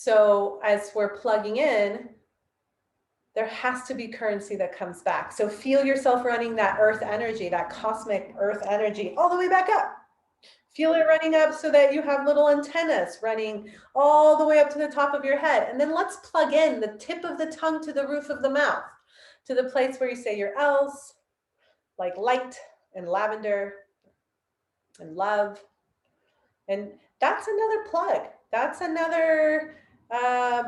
So as we're plugging in, there has to be currency that comes back. So feel yourself running that earth energy, that cosmic earth energy, all the way back up. Feel it running up so that you have little antennas running all the way up to the top of your head. And then let's plug in the tip of the tongue to the roof of the mouth, to the place where you say your L's, like light and lavender and love. And that's another plug. That's another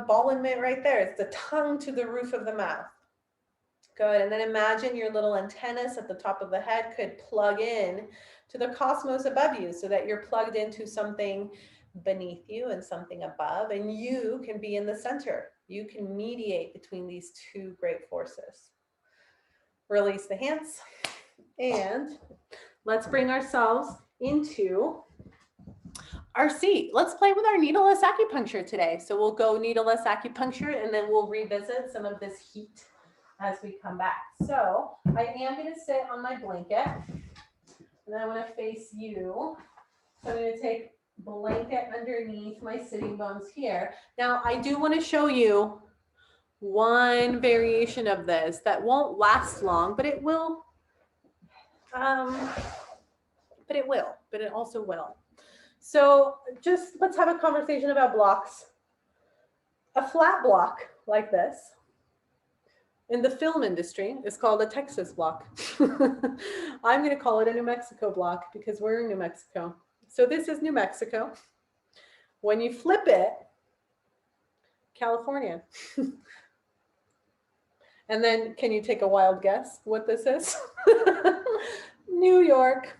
ball and mitt right there. It's the tongue to the roof of the mouth. Good. And then imagine your little antennas at the top of the head could plug in to the cosmos above you so that you're plugged into something beneath you and something above, and you can be in the center. You can mediate between these two great forces. Release the hands, and let's bring ourselves into our seat. Let's play with our needleless acupuncture today. So we'll go needleless acupuncture, and then we'll revisit some of this heat as we come back. So I am going to sit on my blanket, and I want to face you. So I'm going to take blanket underneath my sitting bones here. Now I do want to show you one variation of this that won't last long, but it will. But it also will. So just let's have a conversation about blocks. A flat block like this in the film industry is called a Texas block. I'm going to call it a New Mexico block because we're in New Mexico. So this is New Mexico. When you flip it, California. And then can you take a wild guess what this is? New York,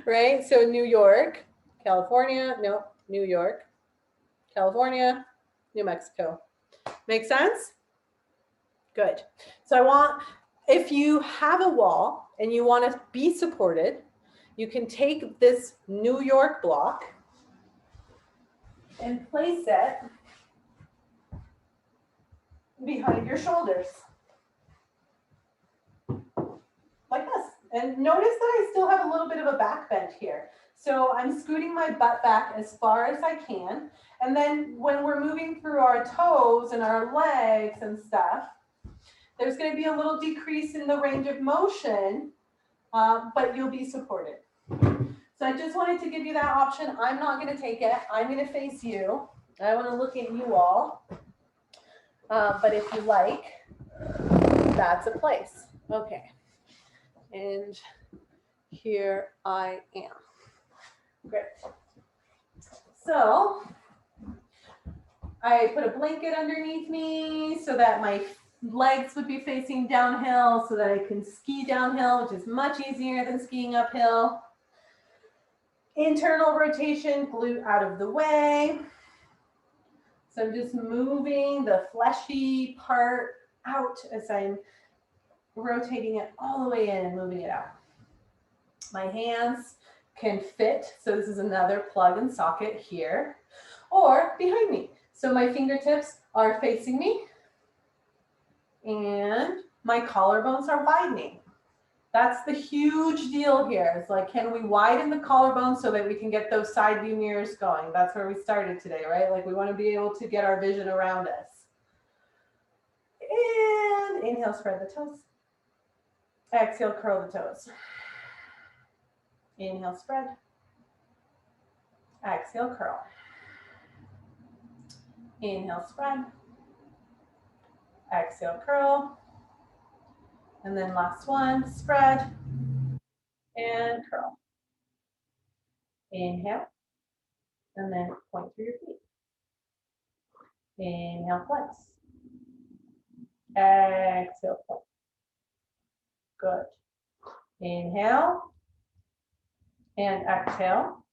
right? So New York, California, no, New York, California, New Mexico. Make sense? Good. So I want, if you have a wall and you want to be supported, you can take this New York block and place it behind your shoulders. Like this. And notice that I still have a little bit of a back bend here. So I'm scooting my butt back as far as I can. And then when we're moving through our toes and our legs and stuff, there's going to be a little decrease in the range of motion, but you'll be supported. So I just wanted to give you that option. I'm not going to take it. I'm going to face you. I want to look at you all. But if you like, that's a place. Okay. And here I am. Great. So I put a blanket underneath me so that my legs would be facing downhill so that I can ski downhill, which is much easier than skiing uphill. Internal rotation, glute out of the way. So I'm just moving the fleshy part out as I'm rotating it all the way in and moving it out. My hands can fit, so this is another plug and socket here, or behind me. So my fingertips are facing me, and my collarbones are widening. That's the huge deal here. It's like, can we widen the collarbone so that we can get those side view mirrors going? That's where we started today, right? Like we want to be able to get our vision around us. And inhale, spread the toes. Exhale, curl the toes. Inhale, spread. Exhale, curl. Inhale, spread. Exhale, curl. And then last one, spread and curl. Inhale, and then point through your feet. Inhale, flex. Exhale, flex. Good. Inhale and exhale.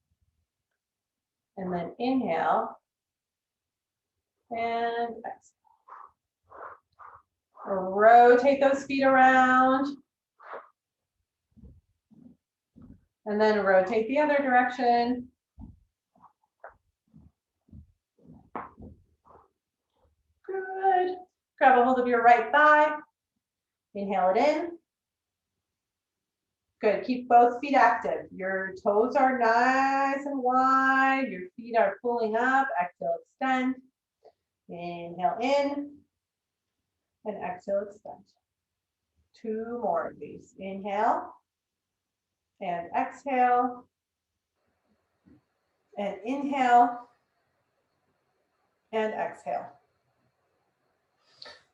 And then inhale and exhale. Rotate those feet around. And then rotate the other direction. Good. Grab a hold of your right thigh. Inhale it in. Good. Keep both feet active. Your toes are nice and wide. Your feet are pulling up. Exhale, extend. Inhale in and exhale, extend. 2 more of these. Inhale and exhale and inhale and exhale.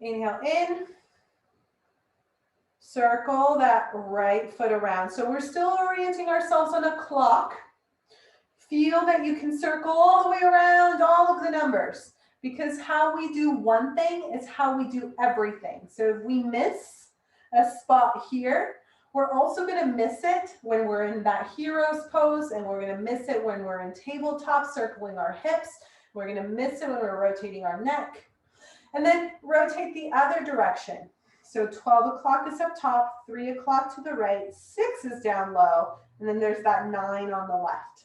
Inhale in, circle that right foot around. So we're still orienting ourselves on a clock. Feel that you can circle all the way around all of the numbers, because how we do one thing is how we do everything. So if we miss a spot here, we're also going to miss it when we're in that hero's pose, and we're going to miss it when we're in tabletop circling our hips. We're going to miss it when we're rotating our neck. And then rotate the other direction. So 12 o'clock is up top, 3 o'clock to the right, 6 is down low, and then there's that 9 on the left.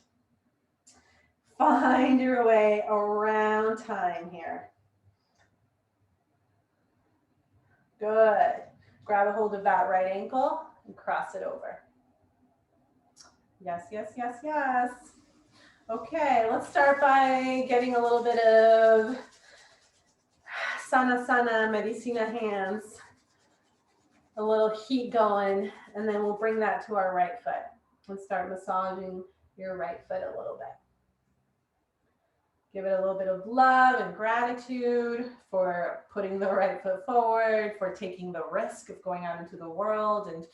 Find your way around time here. Good. Grab a hold of that right ankle and cross it over. Yes, yes, yes, yes. Okay, let's start by getting a little bit of sana, medicina hands, a little heat going, and then we'll bring that to our right foot and start massaging your right foot a little bit. Give it a little bit of love and gratitude for putting the right foot forward, for taking the risk of going out into the world and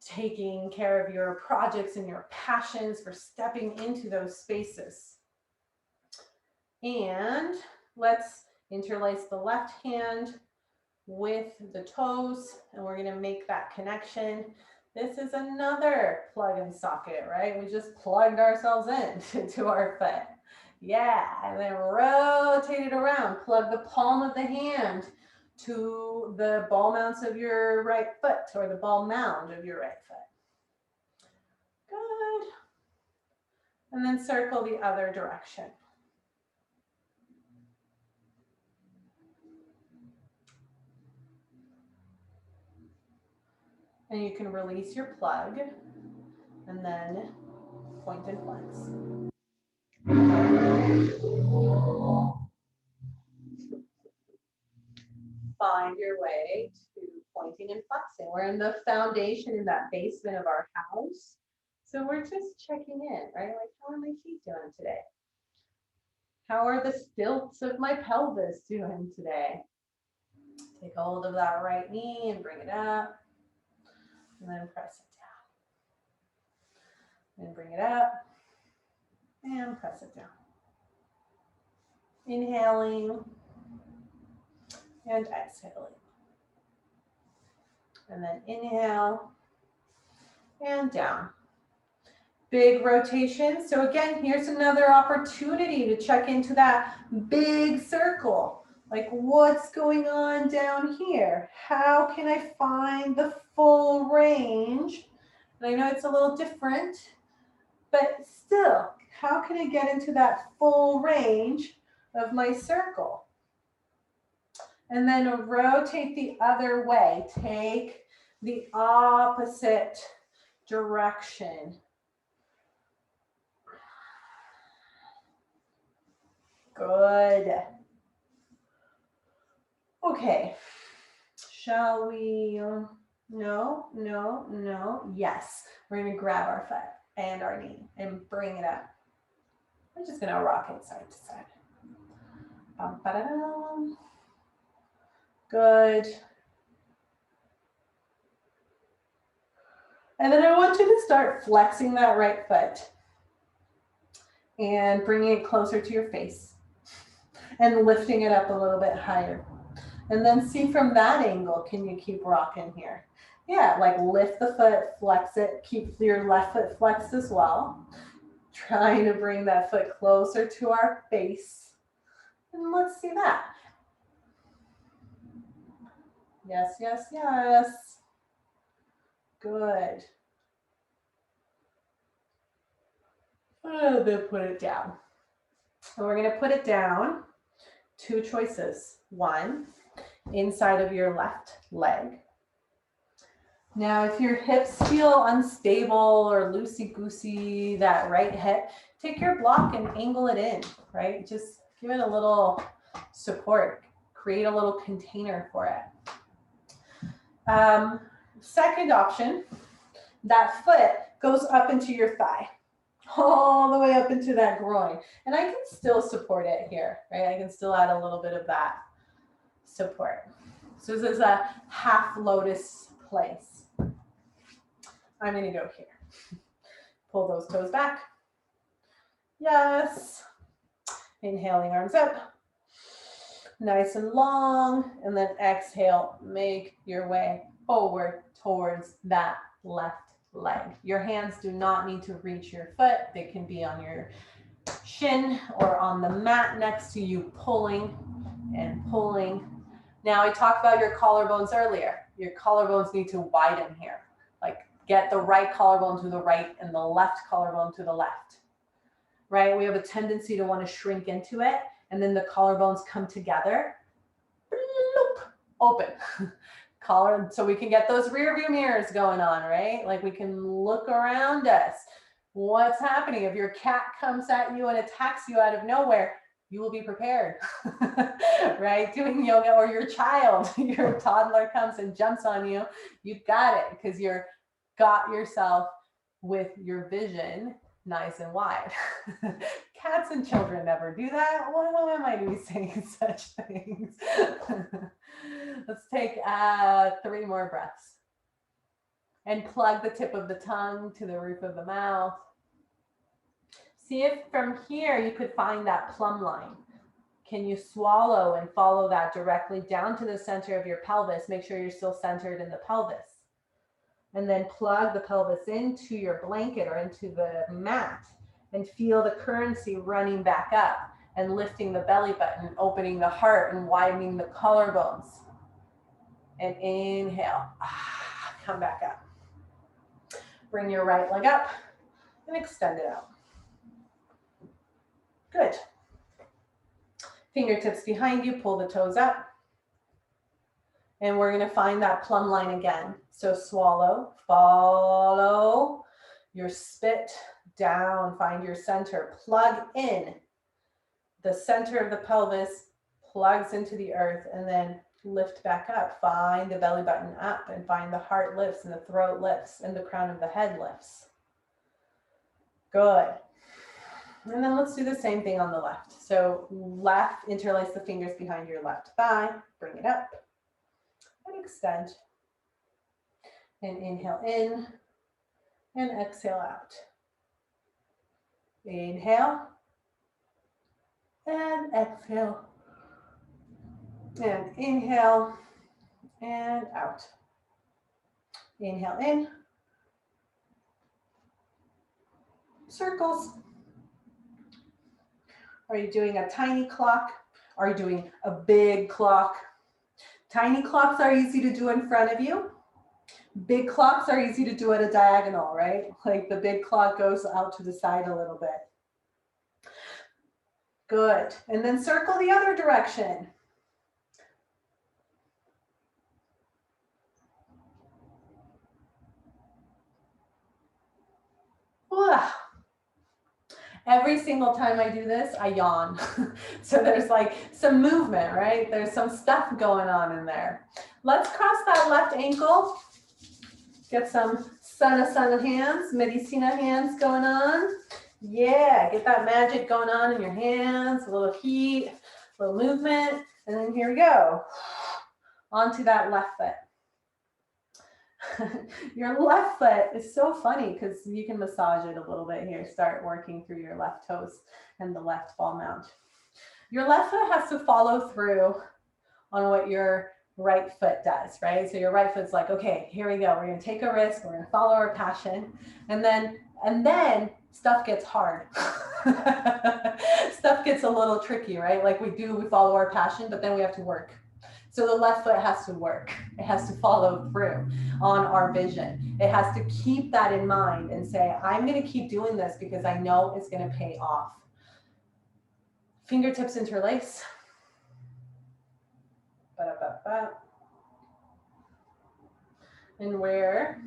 taking care of your projects and your passions, for stepping into those spaces. And let's interlace the left hand with the toes, and we're going to make that connection. This is another plug and socket, right? We just plugged ourselves in to our foot. Yeah, and then rotate it around. Plug the palm of the hand to the ball mounts of your right foot, or the ball mound of your right foot. Good. And then circle the other direction. And you can release your plug and then point and flex. Find your way to pointing and flexing. We're in the foundation, in that basement of our house. So we're just checking in, right? Like, how are my feet doing today? How are the stilts of my pelvis doing today? Take hold of that right knee and bring it up. And then press it down. And bring it up. And press it down. Inhaling. And exhaling. And then inhale. And down. Big rotation. So again, here's another opportunity to check into that big circle. Like, what's going on down here? How can I find the full range? And I know it's a little different, but still, how can I get into that full range of my circle? And then rotate the other way. Take the opposite direction. Good. Okay. Shall we? No. Yes. We're going to grab our foot and our knee and bring it up. We're just going to rock it side to side. Good. And then I want you to start flexing that right foot and bringing it closer to your face and lifting it up a little bit higher. And then see from that angle, can you keep rocking here? Yeah, like lift the foot, flex it, keep your left foot flexed as well. Trying to bring that foot closer to our face. And let's see that. Yes, yes, yes. Good. And then put it down. And we're going to put it down. 2 choices. 1, inside of your left leg. Now, if your hips feel unstable or loosey-goosey, that right hip, take your block and angle it in, right? Just give it a little support. Create a little container for it. Second option, that foot goes up into your thigh, all the way up into that groin. And I can still support it here, right? I can still add a little bit of that support. So this is a half lotus place. I'm gonna go here. Pull those toes back. Yes. Inhaling, arms up. Nice and long. And then exhale, make your way forward towards that left leg. Your hands do not need to reach your foot. They can be on your shin or on the mat next to you, pulling and pulling. Now I talked about your collarbones earlier. Your collarbones need to widen here. Like get the right collarbone to the right and the left collarbone to the left, right? We have a tendency to want to shrink into it, and then the collarbones come together, open. Collar, so we can get those rear view mirrors going on, right? Like we can look around us. What's happening? If your cat comes at you and attacks you out of nowhere, you will be prepared, right? Doing yoga, or your child, your toddler comes and jumps on you, you've got it, because you're got yourself with your vision nice and wide. Cats and children never do that. Why am I saying such things? Let's take 3 more breaths. And plug the tip of the tongue to the roof of the mouth. See if from here you could find that plumb line. Can you swallow and follow that directly down to the center of your pelvis? Make sure you're still centered in the pelvis. And then plug the pelvis into your blanket or into the mat and feel the currency running back up and lifting the belly button, opening the heart and widening the collarbones. And inhale, come back up. Bring your right leg up and extend it out. Good. Fingertips behind you, pull the toes up. And we're gonna find that plumb line again. So swallow, follow your spit down, find your center, plug in. The center of the pelvis plugs into the earth, and then lift back up. Find the belly button up and find the heart lifts and the throat lifts and the crown of the head lifts. Good. And then let's do the same thing on the left. So left, interlace the fingers behind your left thigh, bring it up and extend. And inhale in and exhale out. Inhale and exhale. And inhale and out. Inhale in. Circles. Are you doing a tiny clock? Are you doing a big clock? Tiny clocks are easy to do in front of you. Big clocks are easy to do at a diagonal, right? Like the big clock goes out to the side a little bit. Good. And then circle the other direction. Wow. Every single time I do this, I yawn. So there's like some movement, right? There's some stuff going on in there. Let's cross that left ankle. Get some sana hands, medicina hands going on. Yeah, get that magic going on in your hands, a little heat, a little movement. And then here we go. Onto that left foot. Your left foot is so funny because you can massage it a little bit here. Start working through your left toes and the left ball mount. Your left foot has to follow through on what your right foot does, right? So your right foot's like, okay, here we go. We're going to take a risk. We're going to follow our passion. And then stuff gets hard. Stuff gets a little tricky, right? Like we follow our passion, but then we have to work. So the left foot has to work. It has to follow through on our vision. It has to keep that in mind and say, I'm going to keep doing this because I know it's going to pay off. Fingertips interlace. And we're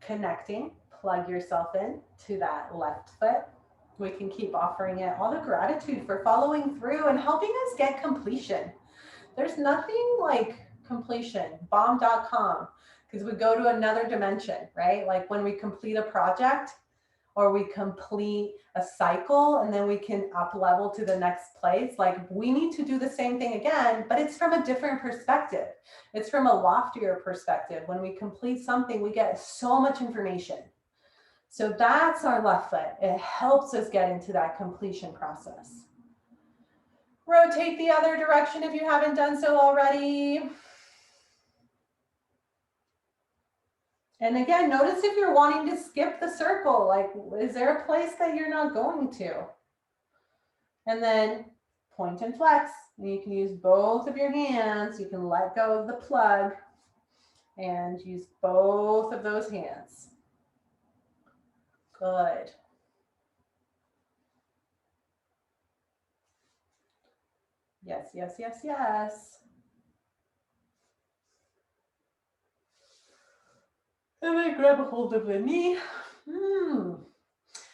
connecting. Plug yourself in to that left foot. We can keep offering it all the gratitude for following through and helping us get completion. There's nothing like completion, bomb.com, because we go to another dimension, right? Like when we complete a project or we complete a cycle and then we can up level to the next place. Like we need to do the same thing again, but it's from a different perspective. It's from a loftier perspective. When we complete something, we get so much information. So that's our left foot. It helps us get into that completion process. Rotate the other direction if you haven't done so already. And again, notice if you're wanting to skip the circle, like, is there a place that you're not going to? And then point and flex. And you can use both of your hands. You can let go of the plug and use both of those hands. Good. Yes, yes, yes, yes. And then grab a hold of the knee.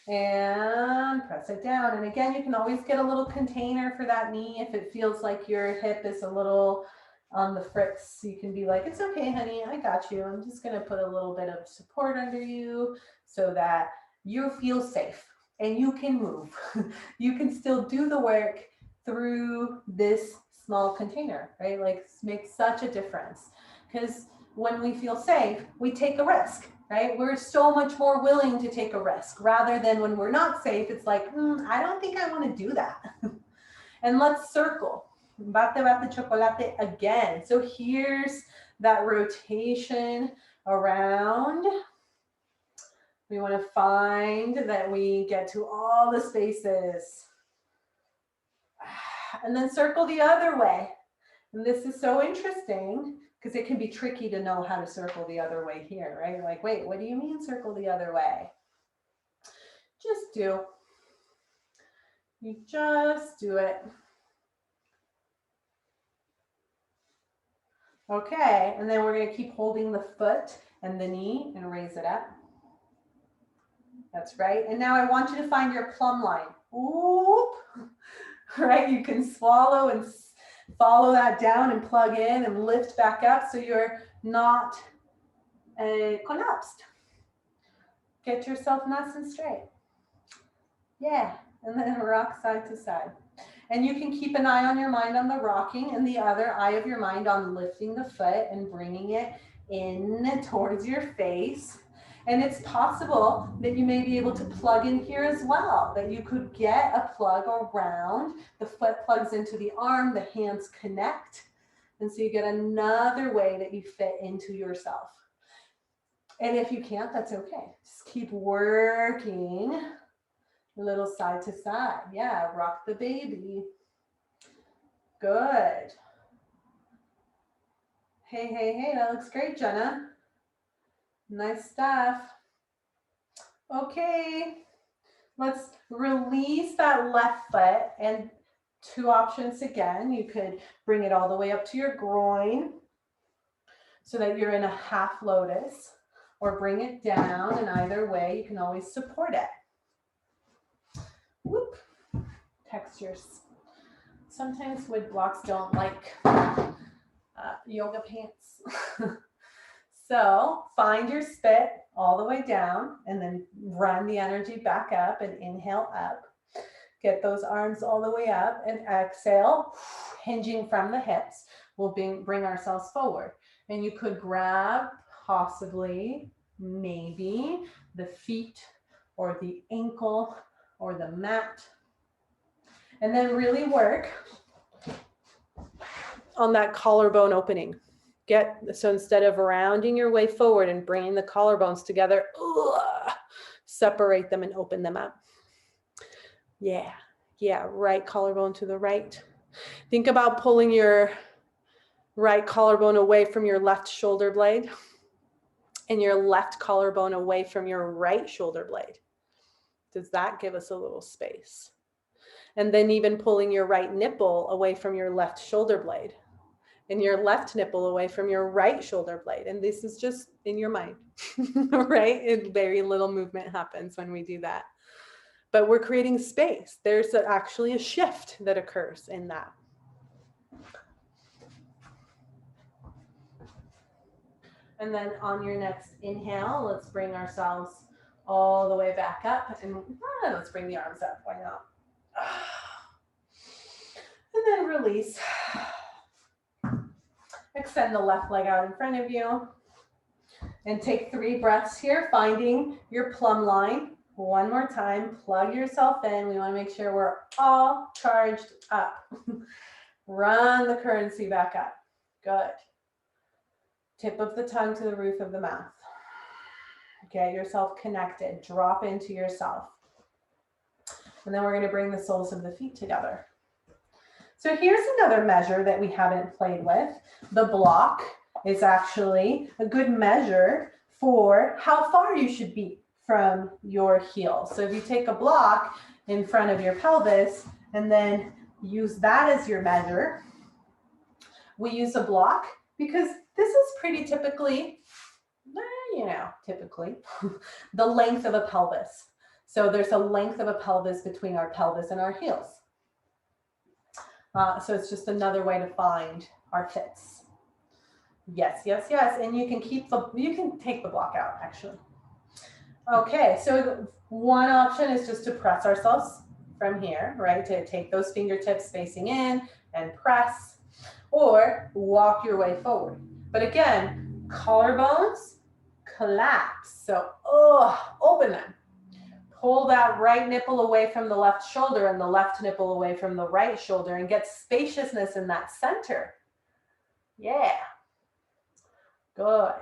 And press it down. And again, you can always get a little container for that knee if it feels like your hip is a little on the fritz. You can be like, it's okay, honey, I got you. I'm just gonna put a little bit of support under you so that you feel safe and you can move. You can still do the work through this small container, right? Like makes such a difference because when we feel safe, we take a risk, right? We're so much more willing to take a risk rather than when we're not safe. It's like, I don't think I want to do that. And let's circle. Bate, bate, chocolate again. So here's that rotation around. We want to find that we get to all the spaces. And then circle the other way. And this is so interesting because it can be tricky to know how to circle the other way here, right? You're like, wait, what do you mean circle the other way? Just do. You just do it. Okay, and then we're going to keep holding the foot and the knee and raise it up. That's right. And now I want you to find your plumb line. Oop. Right? You can swallow and follow that down and plug in and lift back up so you're not collapsed. Get yourself nice and straight. Yeah, and then rock side to side. And you can keep an eye on your mind on the rocking and the other eye of your mind on lifting the foot and bringing it in towards your face. And it's possible that you may be able to plug in here as well, that you could get a plug around, the foot plugs into the arm, the hands connect. And so you get another way that you fit into yourself. And if you can't, that's okay. Just keep working a little side to side. Yeah, rock the baby. Good. Hey, hey, hey, that looks great, Jenna. Nice stuff. Okay, let's release that left foot and two options again. You could bring it all the way up to your groin so that you're in a half lotus, or bring it down, and either way, you can always support it. Whoop, textures. Sometimes wood blocks don't like yoga pants. So find your spit all the way down and then run the energy back up and inhale up. Get those arms all the way up and exhale, hinging from the hips. We'll bring ourselves forward. And you could grab possibly, maybe the feet or the ankle or the mat. And then really work on that collarbone opening. So instead of rounding your way forward and bringing the collarbones together, separate them and open them up. Yeah, right collarbone to the right. Think about pulling your right collarbone away from your left shoulder blade and your left collarbone away from your right shoulder blade. Does that give us a little space? And then even pulling your right nipple away from your left shoulder blade and your left nipple away from your right shoulder blade. And this is just in your mind, right? Very little movement happens when we do that. but we're creating space. There's actually a shift that occurs in that. And then on your next inhale, let's bring ourselves all the way back up, and let's bring the arms up, why not? And then release. Extend the left leg out in front of you. And take 3 breaths here, finding your plumb line. One more time, plug yourself in. We want to make sure we're all charged up. Run the currency back up. Good. Tip of the tongue to the roof of the mouth. Get yourself connected. Drop into yourself. And then we're going to bring the soles of the feet together. So here's another measure that we haven't played with. The block is actually a good measure for how far you should be from your heel. So if you take a block in front of your pelvis and then use that as your measure, we use a block because this is pretty typically, typically the length of a pelvis. So there's a length of a pelvis between our pelvis and our heels. So it's just another way to find our fits. Yes, yes, yes. And you can take the block out actually. Okay, so one option is just to press ourselves from here, right? To take those fingertips facing in and press, or walk your way forward. But again, collarbones collapse. So, open them. Pull that right nipple away from the left shoulder and the left nipple away from the right shoulder and get spaciousness in that center. Yeah. Good.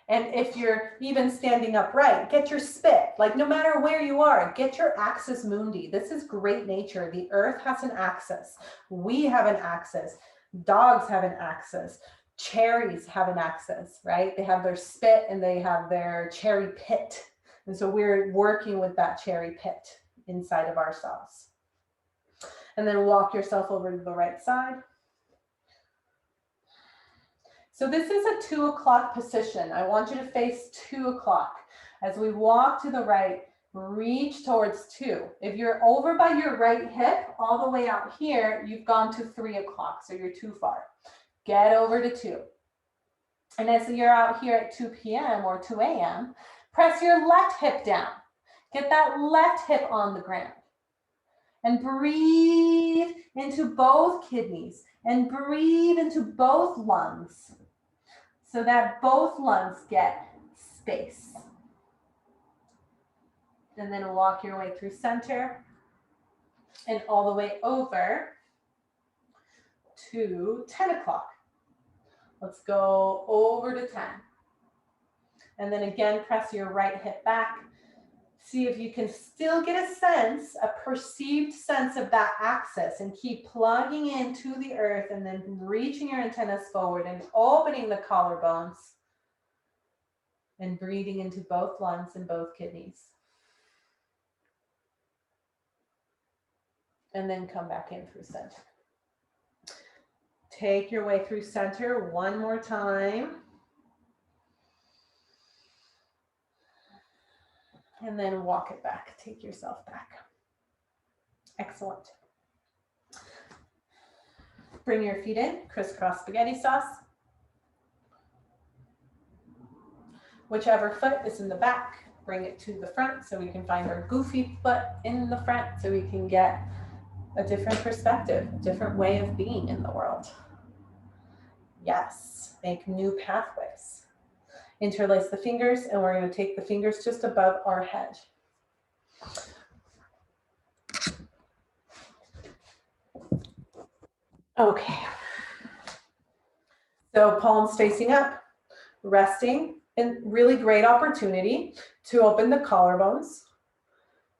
And if you're even standing upright, get your spit. Like no matter where you are, get your axis mundi. This is great nature. The earth has an axis. We have an axis. Dogs have an axis. Cherries have an axis, right? They have their spit and they have their cherry pit. And so we're working with that cherry pit inside of ourselves. And then walk yourself over to the right side. So this is a 2 o'clock position. I want you to face 2 o'clock. As we walk to the right, reach towards 2. If you're over by your right hip, all the way out here, you've gone to 3 o'clock, so you're too far. Get over to 2. And as you're out here at 2 p.m. or 2 a.m., press your left hip down. Get that left hip on the ground. And breathe into both kidneys and breathe into both lungs so that both lungs get space. And then walk your way through center and all the way over to 10 o'clock. Let's go over to 10. And then again, press your right hip back. See if you can still get a sense, a perceived sense of that axis, and keep plugging into the earth and then reaching your antennas forward and opening the collarbones and breathing into both lungs and both kidneys. And then come back in through center. Take your way through center one more time. And then walk it back. Take yourself back. Excellent. Bring your feet in, crisscross spaghetti sauce. Whichever foot is in the back, bring it to the front so we can find our goofy foot in the front so we can get a different perspective, a different way of being in the world. Yes, make new pathways. Interlace the fingers, and we're going to take the fingers just above our head. Okay. So palms facing up, resting, and really great opportunity to open the collarbones,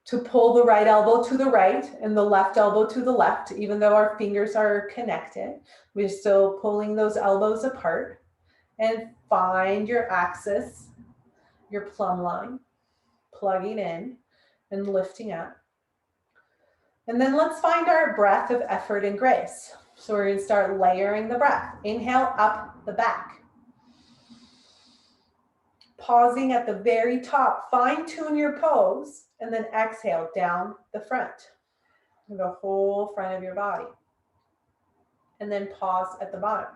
to pull the right elbow to the right and the left elbow to the left, even though our fingers are connected. We're still pulling those elbows apart. And find your axis, your plumb line, plugging in and lifting up. And then let's find our breath of effort and grace. So we're going to start layering the breath. Inhale up the back. Pausing at the very top, fine tune your pose And then exhale down the front, the whole front of your body. And then pause at the bottom.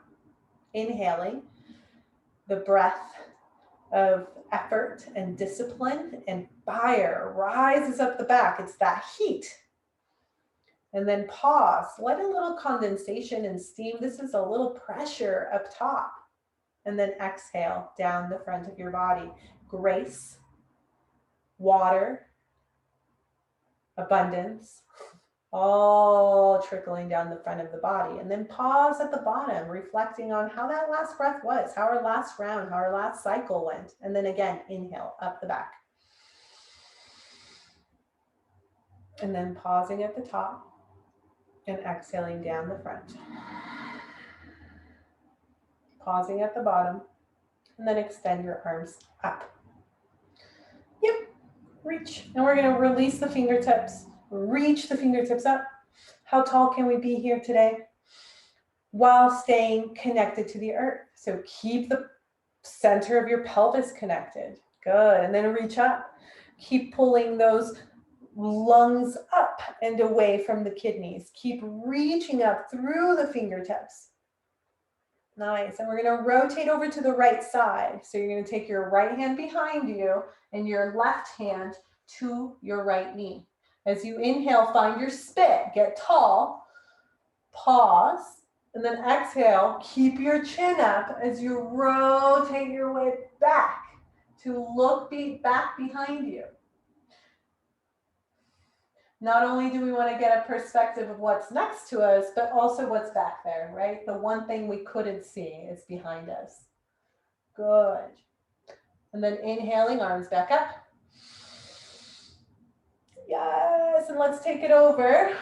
Inhaling the breath of effort and discipline and fire rises up the back. It's that heat. And then pause, let a little condensation and steam. This is a little pressure up top. And then exhale down the front of your body. Grace, water, abundance, all trickling down the front of the body. And then pause at the bottom, reflecting on how that last breath was, how our last round, how our last cycle went. And then again, inhale up the back. And then pausing at the top and exhaling down the front. Pausing at the bottom, and then extend your arms up. Yep, reach. And we're gonna release the fingertips, reach the fingertips up. How tall can we be here today? While staying connected to the earth. So keep the center of your pelvis connected. Good, and then reach up. Keep pulling those lungs up and away from the kidneys. Keep reaching up through the fingertips. Nice, and we're gonna rotate over to the right side. So you're gonna take your right hand behind you and your left hand to your right knee. As you inhale, find your spit, get tall, pause, and then exhale, keep your chin up as you rotate your way back to look back behind you. Not only do we want to get a perspective of what's next to us, but also what's back there, right? The one thing we couldn't see is behind us. Good. And then inhaling, arms back up. Yes, and let's take it over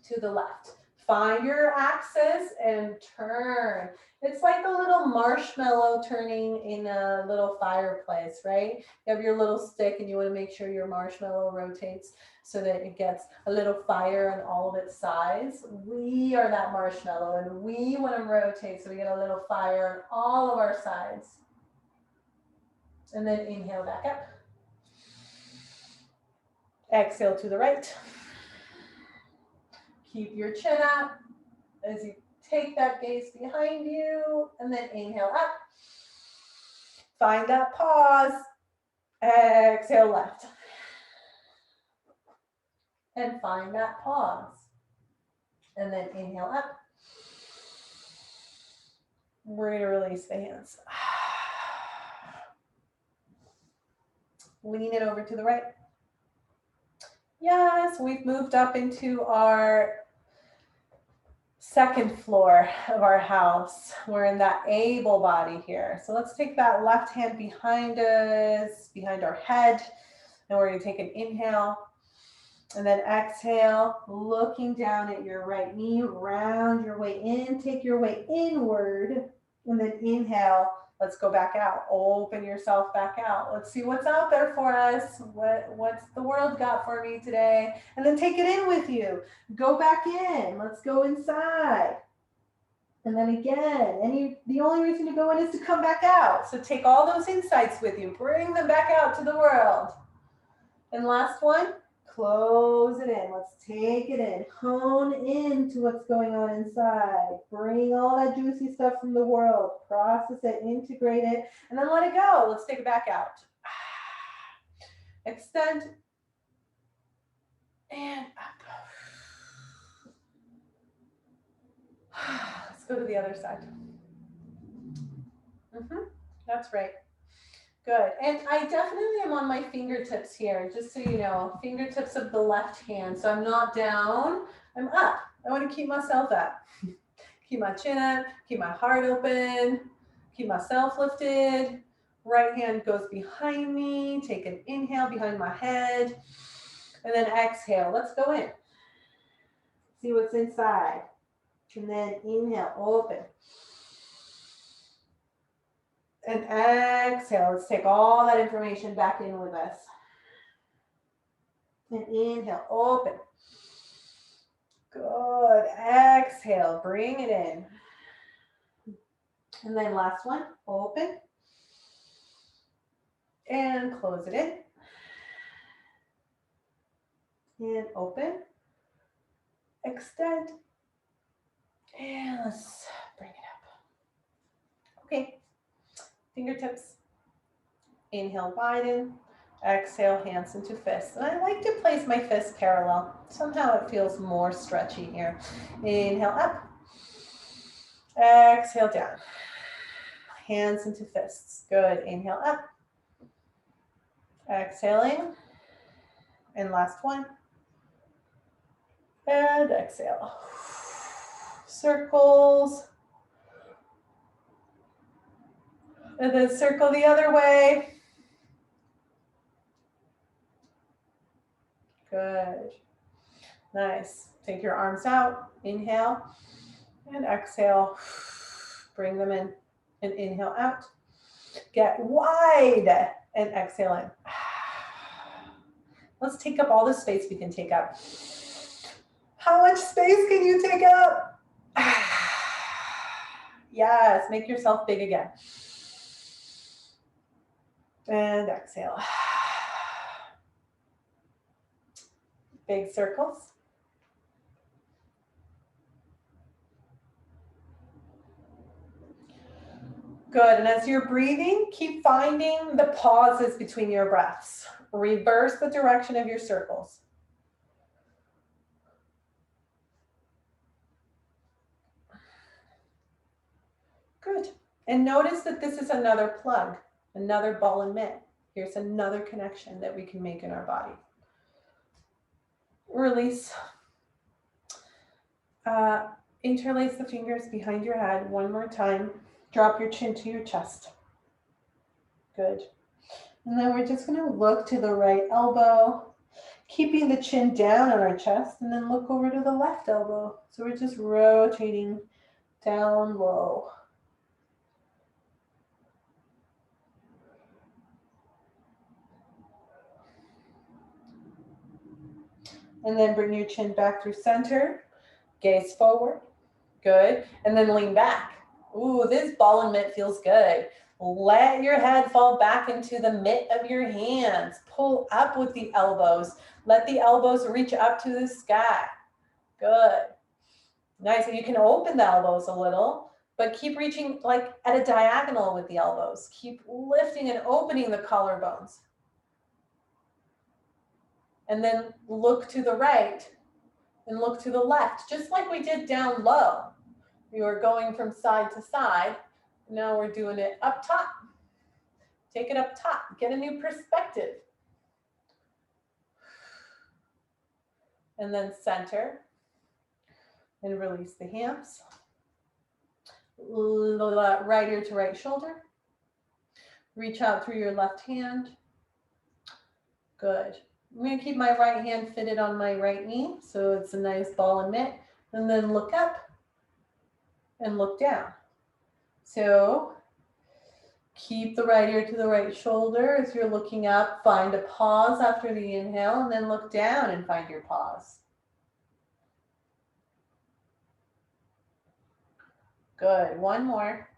to the left. Find your axis and turn. It's like a little marshmallow turning in a little fireplace, right? You have your little stick and you want to make sure your marshmallow rotates so that it gets a little fire on all of its sides. We are that marshmallow and we want to rotate so we get a little fire on all of our sides. And then inhale back up. Exhale to the right. Keep your chin up as you take that gaze behind you, and then inhale up. Find that pause. Exhale left. And find that pause. And then inhale up. We're going to release the hands. Lean it over to the right. Yes, we've moved up into our second floor of our house. We're in that able body here. So let's take that left hand behind us, behind our head, and we're going to take an inhale and then exhale, looking down at your right knee, round your way in, take your way inward, and then inhale. Let's go back out. Open yourself back out. Let's see what's out there for us. What's the world got for me today? And then take it in with you. Go back in. Let's go inside. And then again, the only reason to go in is to come back out. So take all those insights with you. Bring them back out to the world. And last one, close it in. Let's take it in. Hone into what's going on inside. Bring all that juicy stuff from the world. Process it, integrate it, and then let it go. Let's take it back out. Extend. And up. Let's go to the other side. That's right. Good. And I definitely am on my fingertips here, just so you know, fingertips of the left hand. So I'm not down, I'm up. I want to keep myself up. Keep my chin up, keep my heart open, keep myself lifted. Right hand goes behind me. Take an inhale behind my head. And then exhale. Let's go in. See what's inside. And then inhale, open. And exhale, let's take all that information back in with us. And inhale, open. Good, exhale, bring it in. And then last one, open. And close it in. And open. Extend. And let's bring it up. Okay. Fingertips. Inhale, widen. Exhale, hands into fists. And I like to place my fists parallel. Somehow it feels more stretchy here. Inhale up. Exhale down. Hands into fists. Good. Inhale up. Exhaling. And last one. And exhale. Circles. And then circle the other way. Good. Nice. Take your arms out. Inhale and exhale. Bring them in and inhale out. Get wide and exhale in. Let's take up all the space we can take up. How much space can you take up? Yes, make yourself big again. And exhale. Big circles. Good, and as you're breathing, keep finding the pauses between your breaths. Reverse the direction of your circles. Good, and notice that this is another plug, another ball and mitt. Here's another connection that we can make in our body. Release. Interlace the fingers behind your head one more time. Drop your chin to your chest. Good. And then we're just going to look to the right elbow, keeping the chin down on our chest, and then look over to the left elbow. So we're just rotating down low. And then bring your chin back through center. Gaze forward. Good. And then lean back. Ooh, this ball and mitt feels good. Let your head fall back into the mitt of your hands. Pull up with the elbows. Let the elbows reach up to the sky. Good. Nice. And you can open the elbows a little, but keep reaching like at a diagonal with the elbows. Keep lifting and opening the collarbones. And then look to the right and look to the left, just like we did down low. We were going from side to side. Now we're doing it up top. Take it up top. Get a new perspective. And then center. And release the hands. Right ear to right shoulder. Reach out through your left hand. Good. I'm going to keep my right hand fitted on my right knee, so it's a nice ball and mitt. And then look up and look down. So keep the right ear to the right shoulder as you're looking up. Find a pause after the inhale, and then look down and find your pause. Good. One more.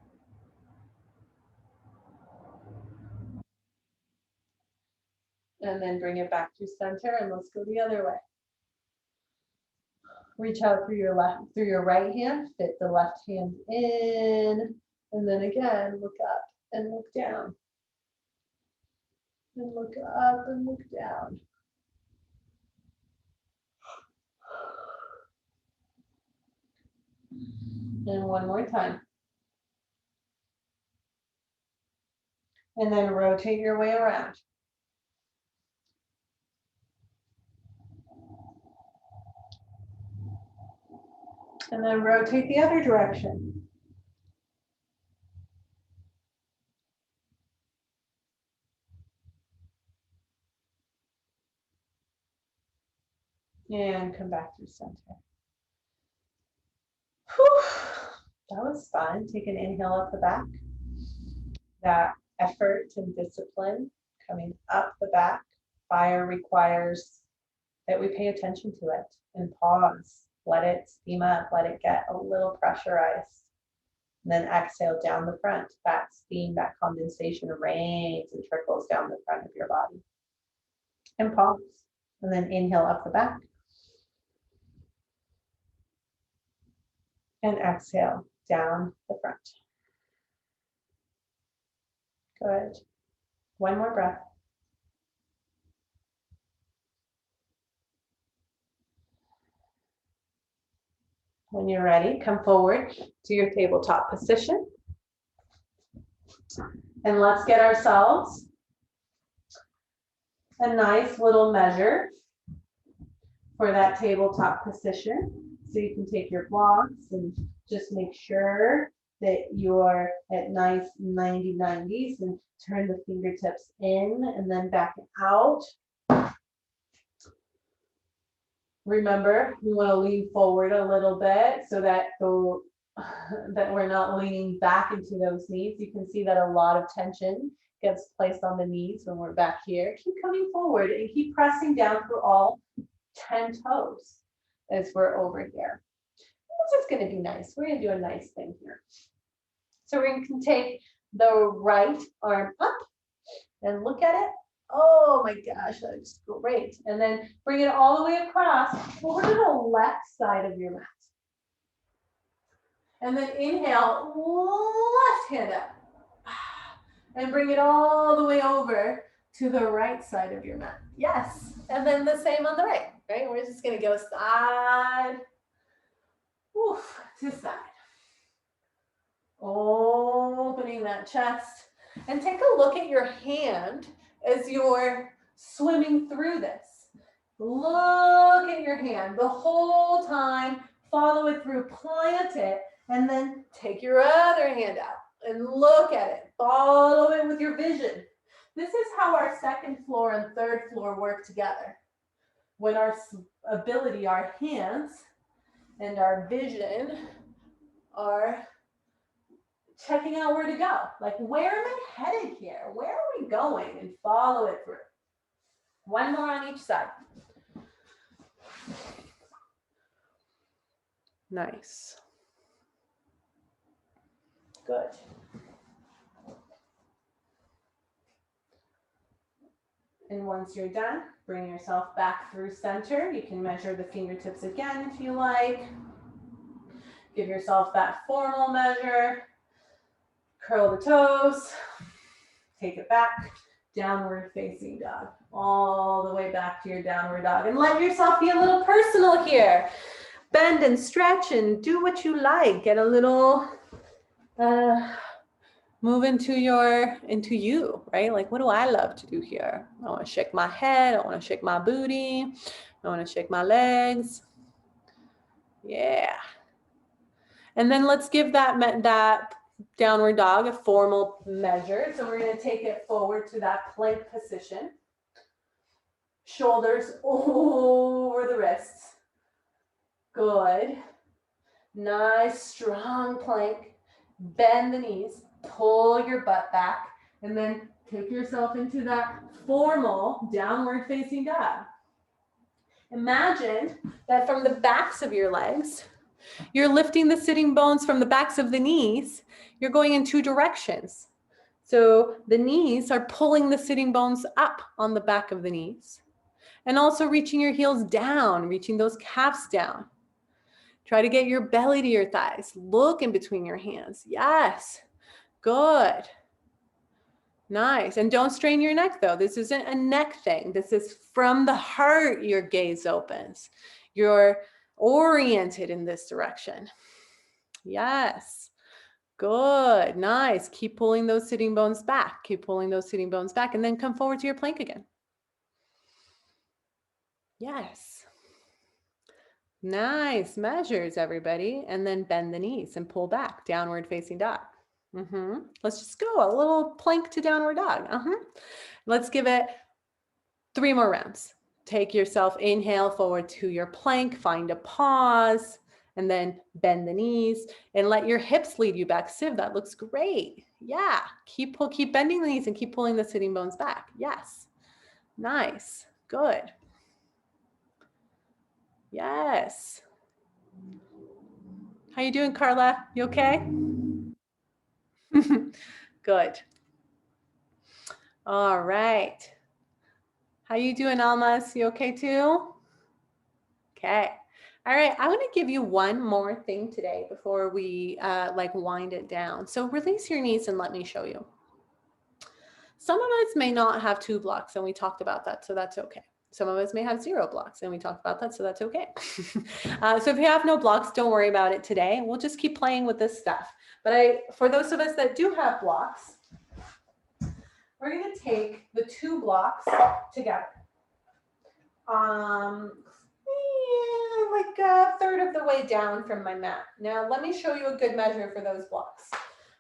And then bring it back to center, and let's go the other way. Reach out through your right hand, fit the left hand in, and then again, look up and look down. And look up and look down. And one more time. And then rotate your way around. And then rotate the other direction. And come back to center. Whew. That was fun. Take an inhale up the back. That effort and discipline coming up the back. Fire requires that we pay attention to it and pause. Let it steam up. Let it get a little pressurized. And then exhale down the front. That steam, that condensation rains and trickles down the front of your body. And pause. And then inhale up the back. And exhale down the front. Good. One more breath. When you're ready, come forward to your tabletop position. And let's get ourselves a nice little measure for that tabletop position. So you can take your blocks and just make sure that you're at nice 90-90s and turn the fingertips in and then back out. Remember, we want to lean forward a little bit so that we're not leaning back into those knees. You can see that a lot of tension gets placed on the knees when we're back here. Keep coming forward and keep pressing down through all 10 toes as we're over here. This is going to be nice. We're going to do a nice thing here. So we're going to take the right arm up and look at it. Oh my gosh, that looks great. And then bring it all the way across over to the left side of your mat. And then inhale, left hand up. And bring it all the way over to the right side of your mat. Yes. And then the same on the right, right? We're just going to go side, oof, to side. Opening that chest. And take a look at your hand as you're swimming through this. Look at your hand the whole time. Follow it through, plant it, and then take your other hand out and look at it. Follow it with your vision. This is how our second floor and third floor work together. When our ability, our hands, and our vision are checking out where to go. Like, where am I headed here? Where are we going? And follow it through. One more on each side. Nice. Good. And once you're done, bring yourself back through center. You can measure the fingertips again if you like. Give yourself that formal measure. Curl the toes. Take it back. Downward facing dog. All the way back to your downward dog. And let yourself be a little personal here. Bend and stretch and do what you like. Get a little move into you, right? Like, what do I love to do here? I want to shake my head. I want to shake my booty. I want to shake my legs. Yeah. And then let's give that downward dog a formal measure. So we're going to take it forward to that plank position. Shoulders over the wrists. Good. Nice, strong plank. Bend the knees. Pull your butt back. And then take yourself into that formal downward facing dog. Imagine that from the backs of your legs, you're lifting the sitting bones from the backs of the knees. You're going in two directions. So the knees are pulling the sitting bones up on the back of the knees. And also reaching your heels down, reaching those calves down. Try to get your belly to your thighs. Look in between your hands. Yes. Good. Nice. And don't strain your neck though. This isn't a neck thing. This is from the heart your gaze opens. You're oriented in this direction. Yes. Good. Nice. Keep pulling those sitting bones back. Keep pulling those sitting bones back and then come forward to your plank again. Yes. Nice measures, everybody. And then bend the knees and pull back, downward facing dog. Let's just go a little plank to downward dog. Let's give it 3 more rounds. Take yourself, inhale forward to your plank, find a pause, and then bend the knees and let your hips lead you back. Siv, that looks great. Yeah, keep bending the knees and keep pulling the sitting bones back. Yes, nice, good. Yes. How you doing, Carla? You okay? Good. All right. How you doing, Almas? You okay too? Okay. All right. I want to give you one more thing today before we like wind it down. So release your knees and let me show you. Some of us may not have 2 blocks, and we talked about that, so that's okay. Some of us may have 0 blocks, and we talked about that, so that's okay. So if you have no blocks, don't worry about it today. We'll just keep playing with this stuff. But for those of us that do have blocks, we're going to take the 2 blocks together. Like a third of the way down from my mat. Now, let me show you a good measure for those blocks.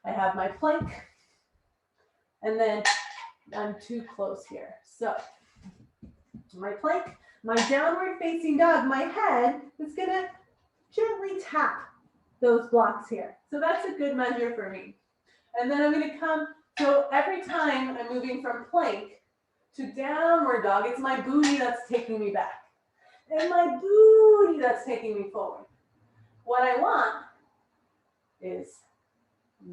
I have my plank, and then I'm too close here. So my plank, my downward facing dog, my head is going to gently tap those blocks here. So that's a good measure for me. And then I'm going to come, so every time I'm moving from plank to downward dog, it's my booty that's taking me back. And my booty that's taking me forward. What I want is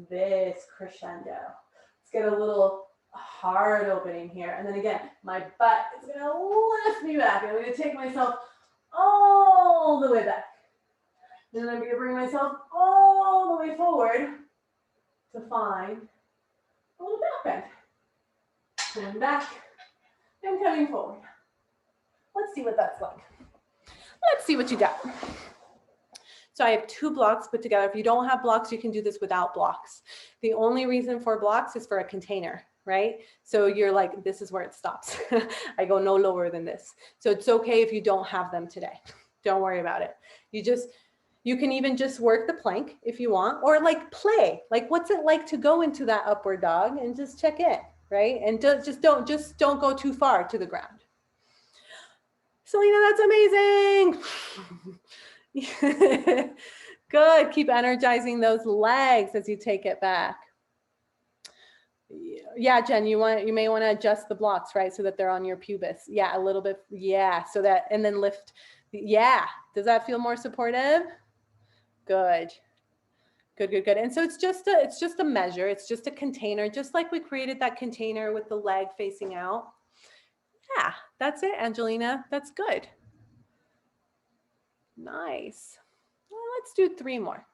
this crescendo. Let's get a little heart opening here. And then again, my butt is going to lift me back. I'm going to take myself all the way back. And then I'm going to bring myself all the way forward to find a little back bend. Coming back and coming forward. Let's see what that's like. Let's see what you got. So I have 2 blocks put together. If you don't have blocks, you can do this without blocks. The only reason for blocks is for a container, right? So you're like, this is where it stops. I go no lower than this. So it's okay if you don't have them today. Don't worry about it. You can even just work the plank if you want, or like play. Like, what's it like to go into that upward dog and just check in, right? And just don't go too far to the ground. Selena, that's amazing. Good. Keep energizing those legs as you take it back. Yeah, Jen, you may want to adjust the blocks, right? So that they're on your pubis. Yeah, a little bit. Yeah. So that, and then lift. Yeah. Does that feel more supportive? Good. Good, good, good. And so it's just a measure. It's just a container, just like we created that container with the leg facing out. Yeah, that's it, Angelina. That's good. Nice. Well, let's do 3 more.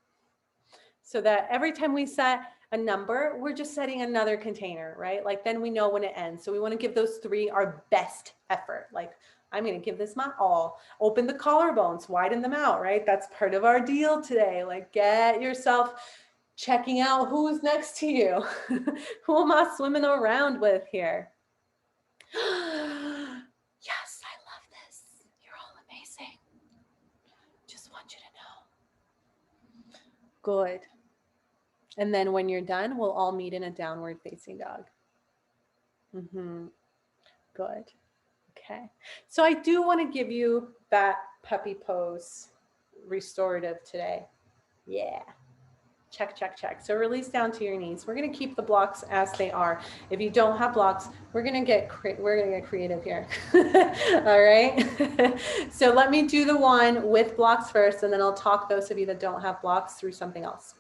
So that every time we set a number, we're just setting another container, right? Like then we know when it ends. So we want to give those 3 our best effort. Like, I'm going to give this my all. Open the collarbones, widen them out, right? That's part of our deal today. Like, get yourself checking out who's next to you. Who am I swimming around with here? Yes, I love this. You're all amazing. Just want you to know. Good. And then when you're done, we'll all meet in a downward facing dog. Good. Okay. So I do want to give you that puppy pose restorative today. Yeah. Check, check, check. So release down to your knees. We're going to keep the blocks as they are. If you don't have blocks, we're going to get creative here. All right. So let me do the one with blocks first, and then I'll talk those of you that don't have blocks through something else.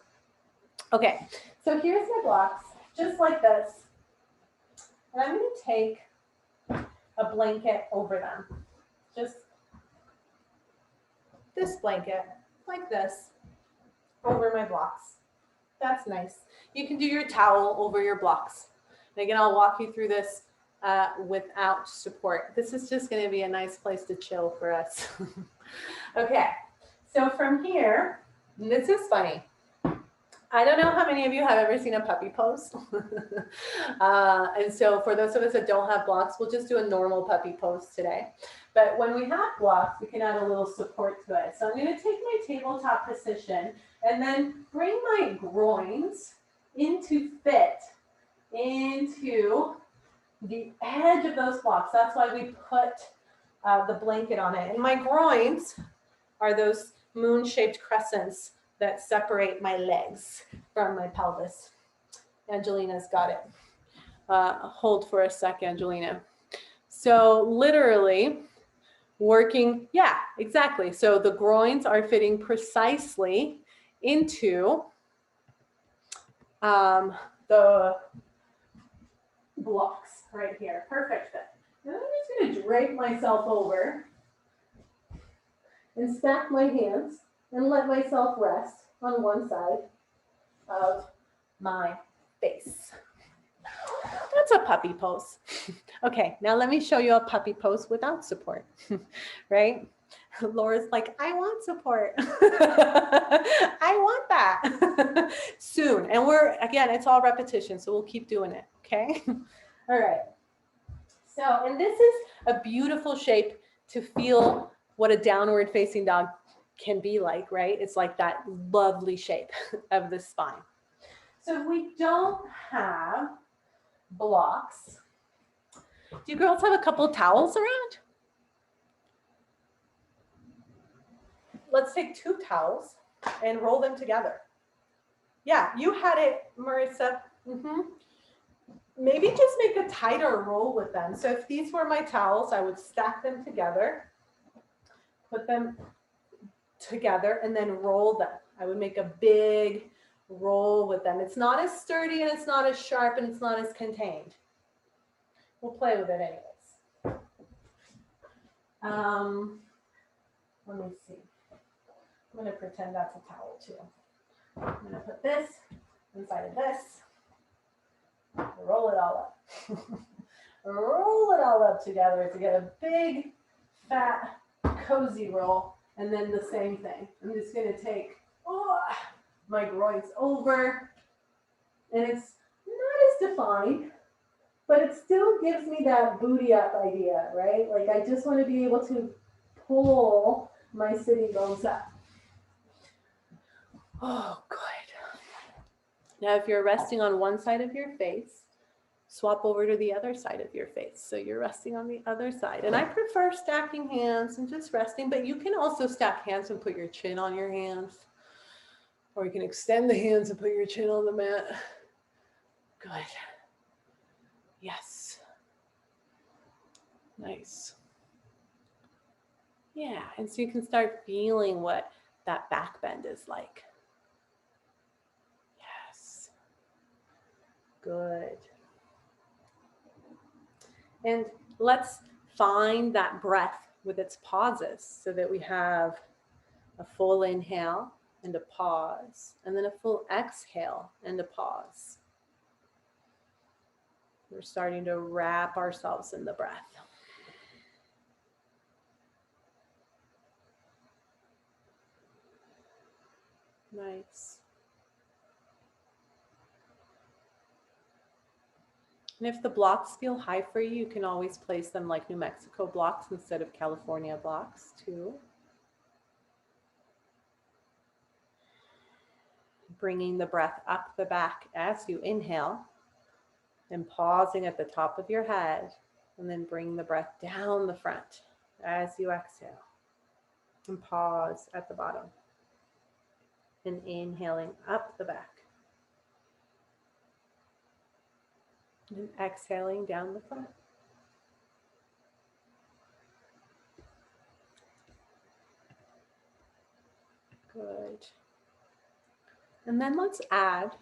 Okay. So here's my blocks, just like this. And I'm going to take a blanket over them. Just this blanket, like this, over my blocks. That's nice. You can do your towel over your blocks. And again, I'll walk you through this without support. This is just going to be a nice place to chill for us. Okay, so from here, this is funny. I don't know how many of you have ever seen a puppy pose. And so for those of us that don't have blocks, we'll just do a normal puppy pose today. But when we have blocks, we can add a little support to it. So I'm going to take my tabletop position and then bring my groins into fit into the edge of those blocks. That's why we put the blanket on it. And my groins are those moon-shaped crescents that separate my legs from my pelvis. Angelina's got it. Hold for a sec, Angelina. So literally working, yeah, exactly. So the groins are fitting precisely into the blocks right here. Perfect fit. And I'm just going to drape myself over and stack my hands and let myself rest on one side of my face. That's a puppy pose. Okay, now let me show you a puppy pose without support, right? Laura's like, I want support. I want that. Soon. And again, it's all repetition, so we'll keep doing it, okay? All right. So, and this is a beautiful shape to feel what a downward facing dog can be like, right? It's like that lovely shape of the spine. So if we don't have blocks, do you girls have a couple towels around? Let's take 2 towels and roll them together. Yeah, you had it, Marissa. Maybe just make a tighter roll with them. So if these were my towels, I would stack them together, put them together, and then roll them. I would make a big roll with them. It's not as sturdy, and it's not as sharp, and it's not as contained. We'll play with it anyways. Let me see. I'm going to pretend that's a towel too. I'm going to put this inside of this. Roll it all up. Roll it all up together to get a big, fat, cozy roll. And then the same thing. I'm just going to take my groins over. And it's not as defined, but it still gives me that booty up idea, right? Like I just want to be able to pull my sitting bones up. Oh, good. Now, if you're resting on one side of your face, swap over to the other side of your face. So you're resting on the other side. And I prefer stacking hands and just resting, but you can also stack hands and put your chin on your hands. Or you can extend the hands and put your chin on the mat. Good. Yes. Nice. Yeah, and so you can start feeling what that back bend is like. Yes. Good. And let's find that breath with its pauses so that we have a full inhale and a pause, and then a full exhale and a pause. We're starting to wrap ourselves in the breath. Nice. And if the blocks feel high for you, you can always place them like New Mexico blocks instead of California blocks too. Bringing the breath up the back as you inhale and pausing at the top of your head, and then bring the breath down the front as you exhale and pause at the bottom and inhaling up the back and exhaling down the front. Good. And then let's add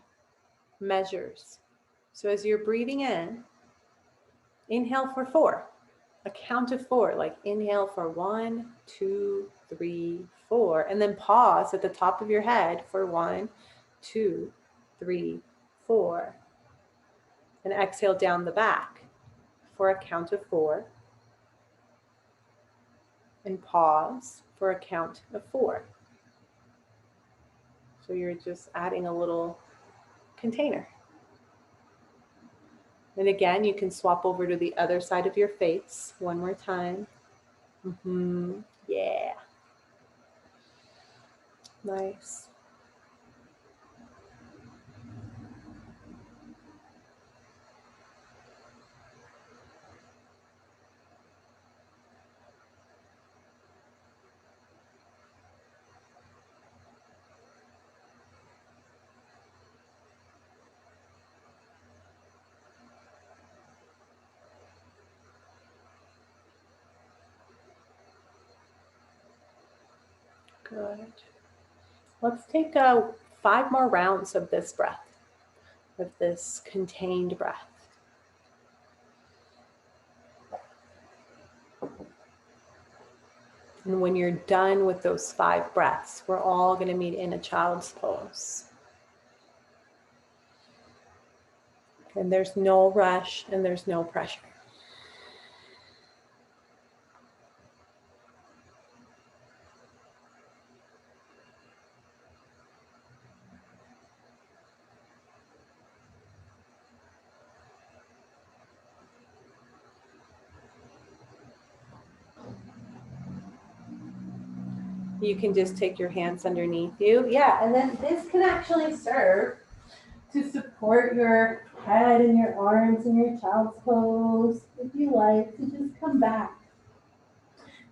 measures. So as you're breathing in, inhale for 4. A count of 4, like inhale for 1, 2, 3, 4, and then pause at the top of your head for 1, 2, 3, 4. And exhale down the back for a count of 4. And pause for a count of 4. So you're just adding a little container. And again, you can swap over to the other side of your face. One more time. Yeah. Nice. Good. Let's take 5 more rounds of this breath, of this contained breath. And when you're done with those 5 breaths, we're all going to meet in a child's pose. And there's no rush and there's no pressure. You can just take your hands underneath you. Yeah, and then this can actually serve to support your head and your arms in your child's pose. If you like to just come back.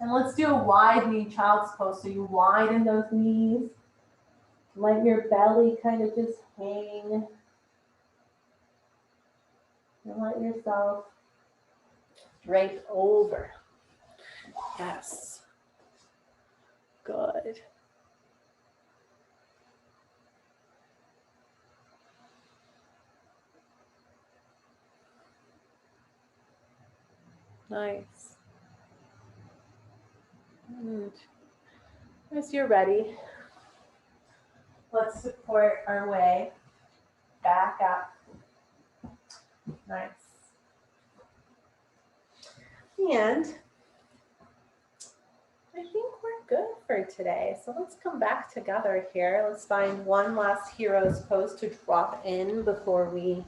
And let's do a wide knee child's pose. So you widen those knees. Let your belly kind of just hang. And let yourself drape over. Yes. Good. Nice. And as you're ready, let's support our way back up. Nice. And I think we're good for today. So let's come back together here. Let's find one last hero's pose to drop in before we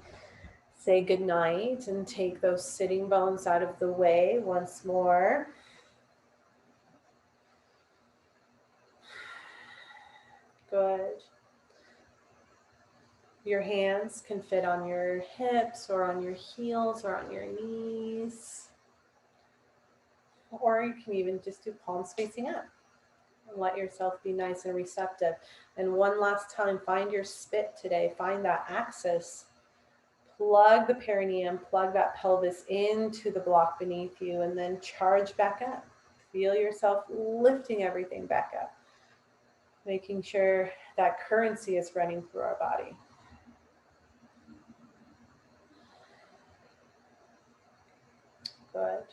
say goodnight and take those sitting bones out of the way once more. Good. Your hands can fit on your hips or on your heels or on your knees. Or you can even just do palms facing up. And let yourself be nice and receptive. And one last time, find your spit today. Find that axis. Plug the perineum, plug that pelvis into the block beneath you, and then charge back up. Feel yourself lifting everything back up. Making sure that currency is running through our body. Good.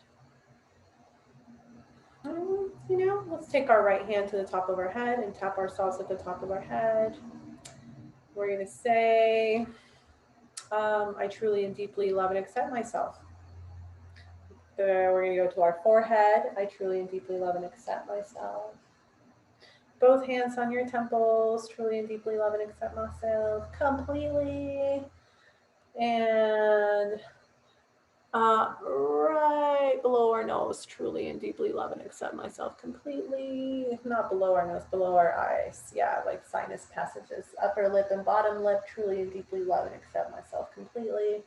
Let's take our right hand to the top of our head and tap ourselves at the top of our head. We're going to say, I truly and deeply love and accept myself. We're going to go to our forehead. I truly and deeply love and accept myself. Both hands on your temples. Truly and deeply love and accept myself completely. And right below our nose, truly and deeply love and accept myself completely. Not below our nose, below our eyes. Yeah, like sinus passages. Upper lip and bottom lip, truly and deeply love and accept myself completely.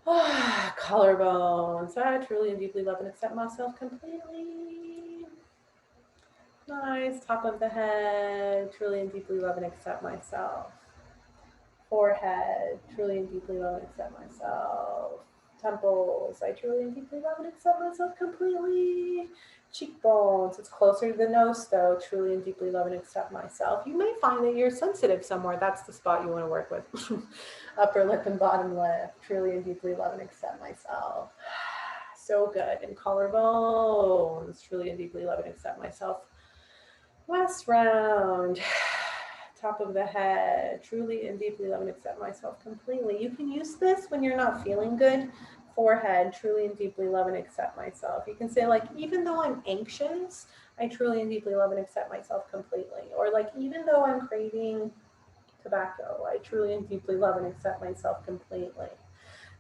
Collarbones. I truly and deeply love and accept myself completely. Nice. Top of the head, truly and deeply love and accept myself. Forehead, truly and deeply love and accept myself. Temples, I truly and deeply love and accept myself completely. Cheekbones, it's closer to the nose though, truly and deeply love and accept myself. You may find that you're sensitive somewhere. That's the spot you want to work with. Upper lip and bottom lip, truly and deeply love and accept myself. So good. And collarbones, truly and deeply love and accept myself. Last round. Top of the head, truly and deeply love and accept myself completely. You can use this when you're not feeling good. Forehead, truly and deeply love and accept myself. You can say like, even though I'm anxious, I truly and deeply love and accept myself completely. Or like, even though I'm craving tobacco, I truly and deeply love and accept myself completely.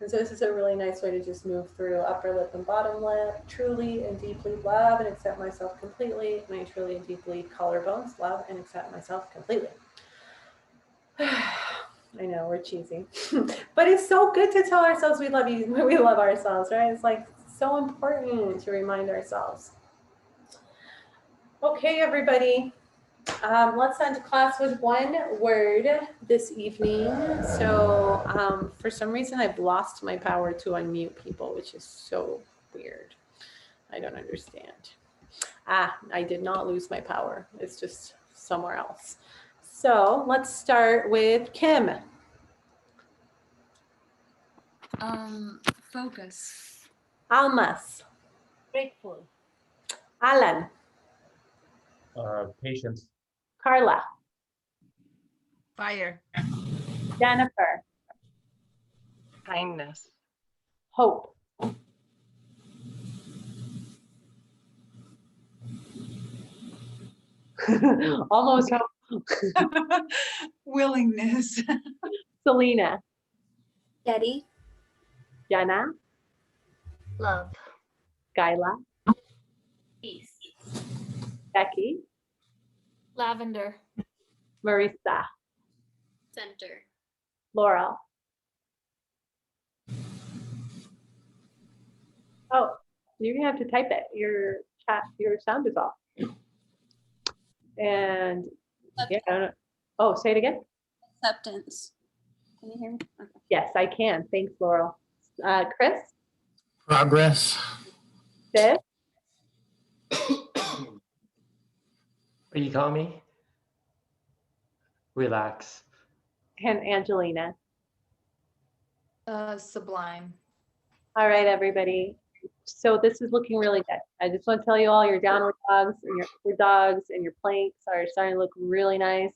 And so this is a really nice way to just move through upper lip and bottom lip. Truly and deeply love and accept myself completely. And I truly and deeply collarbones, love and accept myself completely. I know, we're cheesy. But it's so good to tell ourselves we love you, we love ourselves, right? It's like so important to remind ourselves. Okay, everybody. Let's end class with one word this evening. So for some reason, I've lost my power to unmute people, which is so weird. I don't understand. I did not lose my power. It's just somewhere else. So let's start with Kim. Focus. Almas. Grateful. Alan. Patience. Carla. Fire. Jennifer. Kindness. Hope. Almost hope. Willingness. Selena. Steady. Jenna. Love. Skyla. Peace. Becky. Lavender. Marisa. Center. Laurel. Oh, you're gonna have to type it. Your chat, your sound is off. And yeah, I don't know. Oh, say it again. Acceptance. Can you hear me? Okay. Yes, I can. Thanks, Laurel. Chris. Progress. Sid. What you call me? Relax. And Angelina. Sublime. All right, everybody. So this is looking really good. I just want to tell you all your downward dogs and your upward dogs and your planks are starting to look really nice.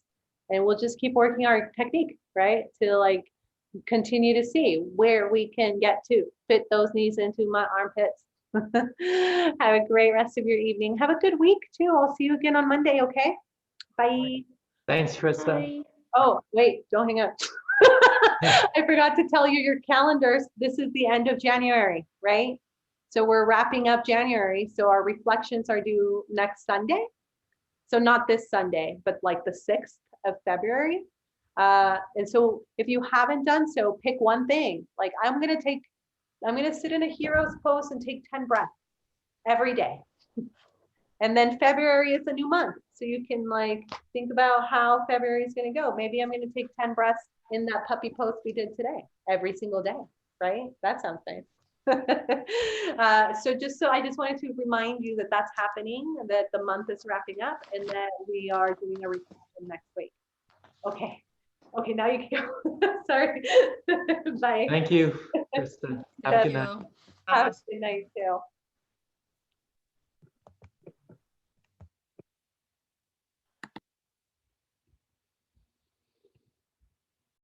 And we'll just keep working our technique, right? To like continue to see where we can get to fit those knees into my armpits. Have a great rest of your evening. Have a good week too. I'll see you again on Monday, okay? Bye. Thanks, Krista. Bye. Oh, wait, don't hang up. I forgot to tell you your calendars. This is the end of January, right? So we're wrapping up January. So our reflections are due next Sunday. So not this Sunday, but like the 6th of February. And so if you haven't done so, pick one thing. Like I'm gonna sit in a hero's pose and take 10 breaths every day. And then February is a new month. So you can like think about how February is going to go. Maybe I'm going to take 10 breaths in that puppy pose we did today, every single day, right? That sounds nice. I just wanted to remind you that that's happening, that the month is wrapping up and that we are doing a reflection next week. Okay. Okay, now you can go. Sorry. Bye. Thank you, Krista. Have a good night. Have a good night too.